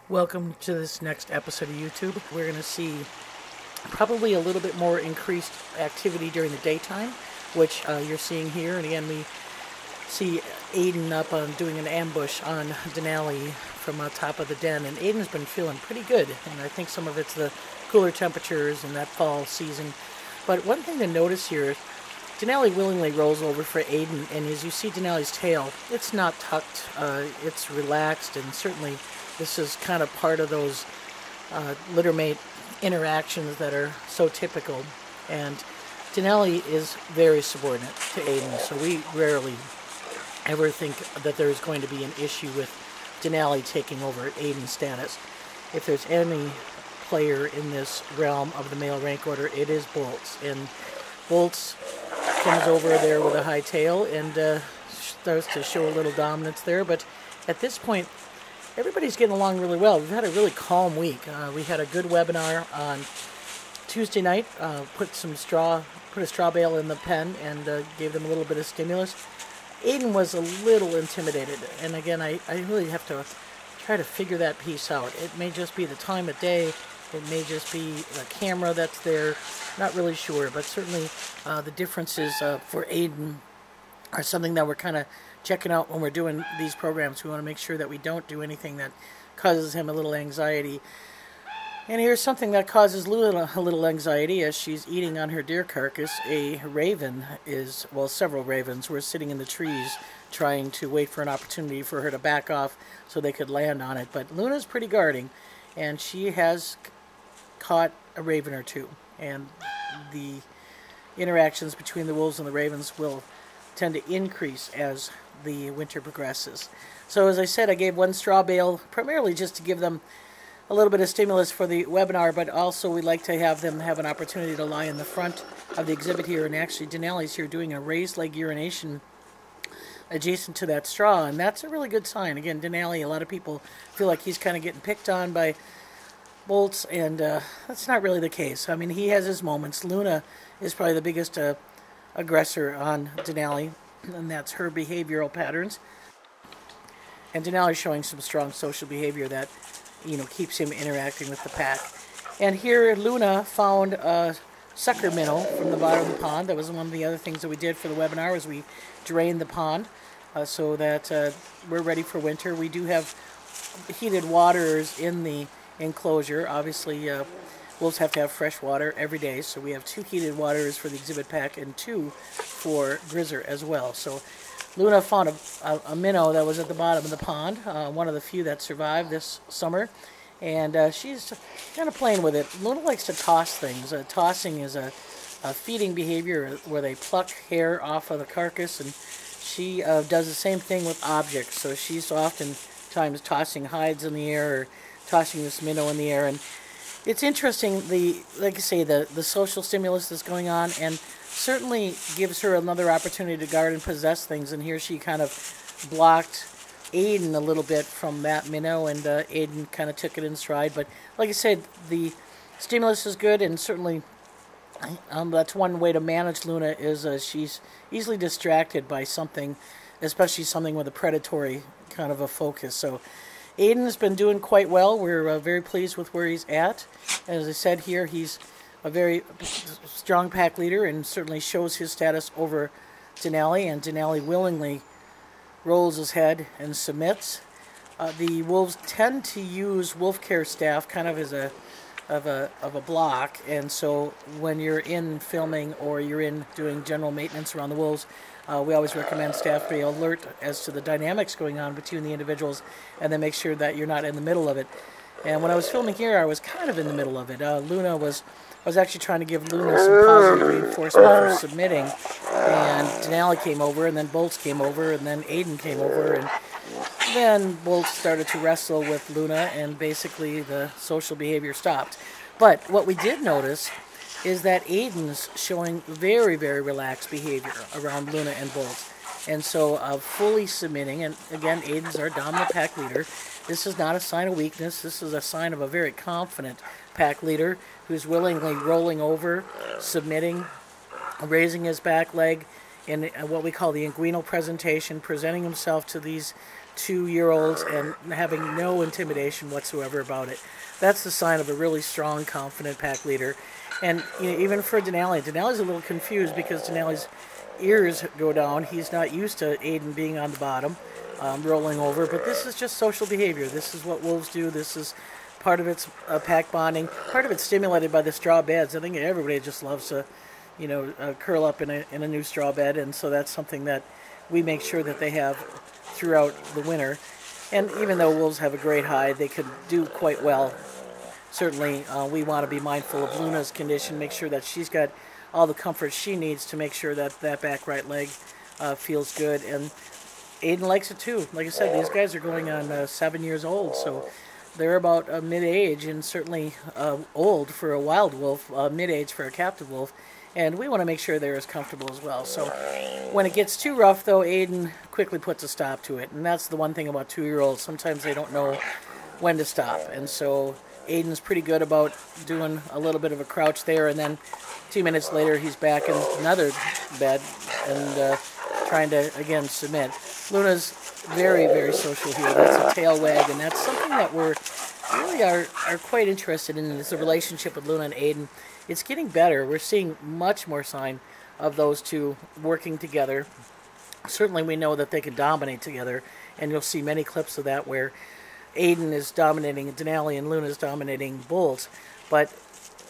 Welcome to this next episode of YouTube. We're going to see probably a little bit more increased activity during the daytime, which you're seeing here. And again, we see Aiden up on doing an ambush on Denali from on top of the den. And Aiden's been feeling pretty good. And I think some of it's the cooler temperatures and that fall season. But one thing to notice here is Denali willingly rolls over for Aiden. And as you see Denali's tail, it's not tucked. It's relaxed, and certainly this is kind of part of those littermate interactions that are so typical. And Denali is very subordinate to Aiden, so we rarely ever think that there's going to be an issue with Denali taking over Aiden's status. If there's any player in this realm of the male rank order, it is Bolts. And Bolts comes over there with a high tail and starts to show a little dominance there. But at this point, everybody's getting along really well. We've had a really calm week. We had a good webinar on Tuesday night. Put a straw bale in the pen and gave them a little bit of stimulus. Aiden was a little intimidated, and again, I really have to try to figure that piece out. It may just be the time of day. It may just be the camera that's there. Not really sure, but certainly the differences for Aiden are something that we're kind of checking out when we're doing these programs. We want to make sure that we don't do anything that causes him a little anxiety. And here's something that causes Luna a little anxiety as she's eating on her deer carcass. A raven several ravens were sitting in the trees trying to wait for an opportunity for her to back off so they could land on it. But Luna's pretty guarding, and she has caught a raven or two. And the interactions between the wolves and the ravens will tend to increase as the winter progresses. So as I said, I gave one straw bale primarily just to give them a little bit of stimulus for the webinar, but also we'd like to have them have an opportunity to lie in the front of the exhibit here. And actually Denali's here doing a raised leg urination adjacent to that straw, and that's a really good sign. Again, Denali, a lot of people feel like he's kind of getting picked on by Bolts, and that's not really the case. I mean, he has his moments. Luna is probably the biggest aggressor on Denali, and that's her behavioral patterns. And Denali's showing some strong social behavior that, keeps him interacting with the pack. And here Luna found a sucker minnow from the bottom of the pond. That was one of the other things that we did for the webinar, was we drained the pond so that we're ready for winter. We do have heated waters in the enclosure. Obviously, wolves have to have fresh water every day, so we have 2 heated waters for the exhibit pack and 2 for Grizzer as well. So Luna found a minnow that was at the bottom of the pond, one of the few that survived this summer, and she's kind of playing with it. Luna likes to toss things. Tossing is a feeding behavior where they pluck hair off of the carcass, and she does the same thing with objects. So she's oftentimes tossing hides in the air or tossing this minnow in the air. And it's interesting, like I say, the social stimulus that's going on, and certainly gives her another opportunity to guard and possess things. And here she kind of blocked Aiden a little bit from that minnow, and Aiden kind of took it in stride. But like I said, the stimulus is good, and certainly that's one way to manage Luna is she's easily distracted by something, especially something with a predatory kind of a focus. So Aiden's been doing quite well. We're very pleased with where he's at. As I said here, he's a very strong pack leader and certainly shows his status over Denali, and Denali willingly rolls his head and submits. The wolves tend to use wolf care staff kind of as a block, and so when you're in filming or you're in doing general maintenance around the wolves, we always recommend staff be alert as to the dynamics going on between the individuals, and then make sure that you're not in the middle of it. And when I was filming here, I was kind of in the middle of it. I was actually trying to give Luna some positive reinforcement for submitting, and Denali came over, and then Bolts came over, and then Aiden came over, and then Bolts started to wrestle with Luna, and basically the social behavior stopped. But what we did notice is that Aiden's showing very, very relaxed behavior around Luna and Bolts. And so fully submitting, and again, Aiden's our dominant pack leader. This is not a sign of weakness. This is a sign of a very confident pack leader who's willingly rolling over, submitting, raising his back leg in what we call the inguinal presentation, presenting himself to these 2-year-olds and having no intimidation whatsoever about it. That's the sign of a really strong, confident pack leader. And even for Denali's a little confused because Denali's ears go down. He's not used to Aiden being on the bottom, rolling over. But this is just social behavior. This is what wolves do. This is part of its pack bonding. Part of it's stimulated by the straw beds. I think everybody just loves to, curl up in a new straw bed, and so that's something that we make sure that they have throughout the winter. And even though wolves have a great hide, they could do quite well. Certainly, we want to be mindful of Luna's condition, make sure that she's got all the comfort she needs to make sure that that back right leg feels good. And Aiden likes it too. Like I said, these guys are going on 7 years old, so they're about mid-age, and certainly old for a wild wolf, mid-age for a captive wolf. And we want to make sure they're as comfortable as well. So when it gets too rough, though, Aiden quickly puts a stop to it. And that's the one thing about 2-year-olds. Sometimes they don't know when to stop. And so Aiden's pretty good about doing a little bit of a crouch there. And then 2 minutes later, he's back in another bed and trying to, again, submit. Luna's very, very social here. That's a tail wag. And that's something that we're really are quite interested in, is the relationship with Luna and Aiden. It's getting better. We're seeing much more sign of those two working together. Certainly we know that they can dominate together, and you'll see many clips of that where Aiden is dominating Denali and Luna's dominating Bulls. But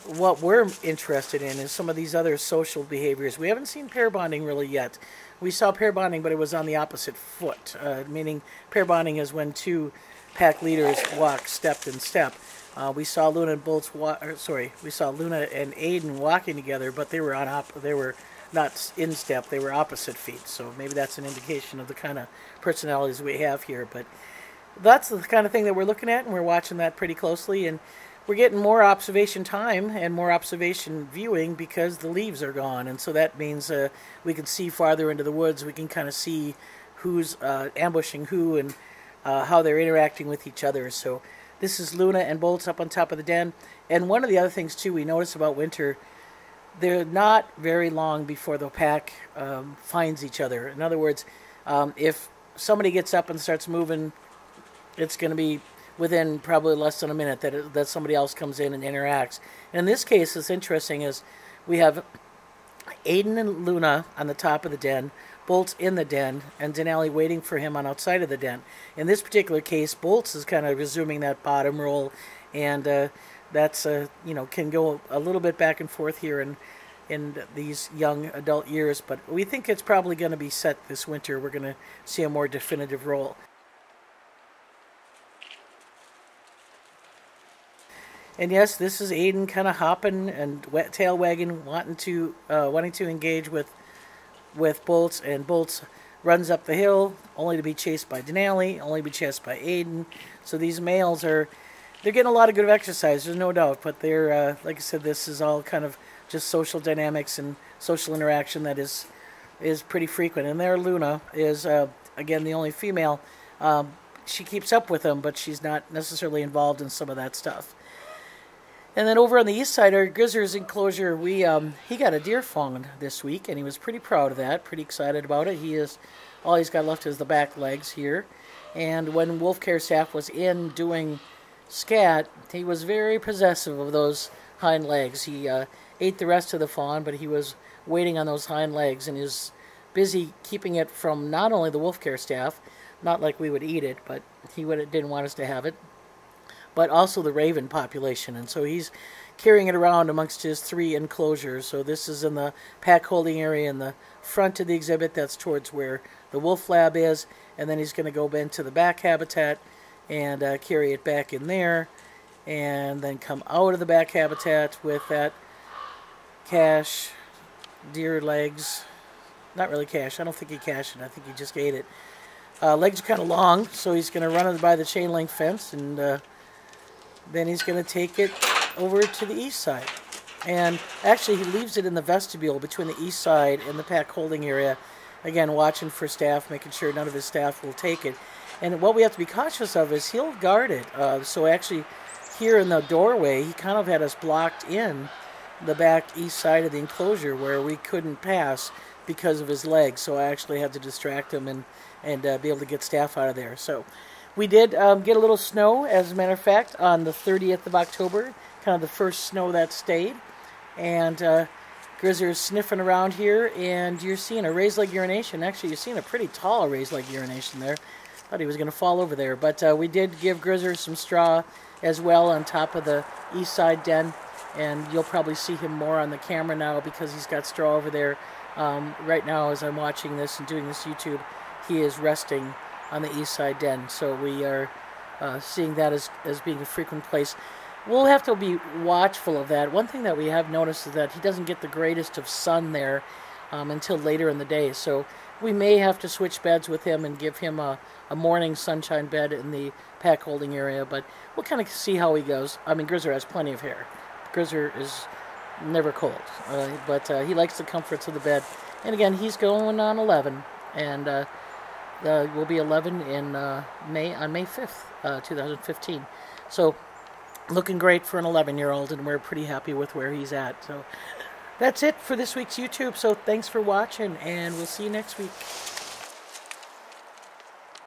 what we're interested in is some of these other social behaviors. We haven't seen pair bonding really yet. We saw pair bonding, but it was on the opposite foot, meaning pair bonding is when two pack leaders walk step in step. We saw Luna and we saw Luna and Aiden walking together, but they were they were not in step. They were opposite feet. So maybe that's an indication of the kind of personalities we have here. But that's the kind of thing that we're looking at, and we're watching that pretty closely. And we're getting more observation time and more observation viewing because the leaves are gone, and so that means we can see farther into the woods. We can kind of see who's ambushing who and how they're interacting with each other. So this is Luna and Bolts up on top of the den. And one of the other things, too, we notice about winter, they're not very long before the pack finds each other. In other words, if somebody gets up and starts moving, it's going to be within probably less than a minute that somebody else comes in and interacts. And in this case, it's interesting is we have Aiden and Luna on the top of the den, Bolts in the den, and Denali waiting for him on outside of the den. In this particular case, Bolts is kind of resuming that bottom roll, and that's can go a little bit back and forth here in these young adult years. But we think it's probably going to be set this winter. We're going to see a more definitive roll. And yes, this is Aiden kind of hopping and tail wagging, wanting to engage with Bolts, and Bolts runs up the hill, only to be chased by Denali, only to be chased by Aiden. So these males they're getting a lot of good exercise, there's no doubt, but they're, like I said, this is all kind of just social dynamics and social interaction that is pretty frequent. And there Luna is, again, the only female. She keeps up with them, but she's not necessarily involved in some of that stuff. And then over on the east side, our Grizzer's enclosure, he got a deer fawn this week, and he was pretty proud of that, pretty excited about it. All he's got left is the back legs here. And when Wolf Care staff was in doing scat, he was very possessive of those hind legs. He ate the rest of the fawn, but he was waiting on those hind legs, and he was busy keeping it from not only the Wolf Care staff, not like we would eat it, but he didn't want us to have it, but also the raven population. And so he's carrying it around amongst his 3 enclosures. So this is in the pack holding area in the front of the exhibit. That's towards where the wolf lab is. And then he's going to go into the back habitat and carry it back in there. And then come out of the back habitat with that cache, deer legs. Not really cache. I don't think he cached it. I think he just ate it. Legs are kind of long, so he's going to run it by the chain link fence, and then he's going to take it over to the east side. And actually, he leaves it in the vestibule between the east side and the pack holding area. Again, watching for staff, making sure none of his staff will take it. And what we have to be cautious of is he'll guard it. So actually, here in the doorway, he kind of had us blocked in the back east side of the enclosure where we couldn't pass because of his legs. So I actually had to distract him and and be able to get staff out of there. So we did get a little snow, as a matter of fact, on the 30th of October, kind of the first snow that stayed. And Grizzer is sniffing around here, and you're seeing a raised leg urination. Actually, you're seeing a pretty tall raised leg urination there. Thought he was going to fall over there. But we did give Grizzer some straw as well on top of the east side den. And you'll probably see him more on the camera now because he's got straw over there. Right now, as I'm watching this and doing this YouTube, he is resting on the east side den. So we are seeing that as being a frequent place. We'll have to be watchful of that. One thing that we have noticed is that he doesn't get the greatest of sun there until later in the day. So we may have to switch beds with him and give him a morning sunshine bed in the pack holding area. But we'll kind of see how he goes. I mean, Grizzer has plenty of hair. Grizzer is never cold, but he likes the comforts of the bed. And again, he's going on 11, and will be 11 in on May 5th, 2015. So looking great for an 11-year-old, and we're pretty happy with where he's at. So that's it for this week's YouTube. So thanks for watching, and we'll see you next week.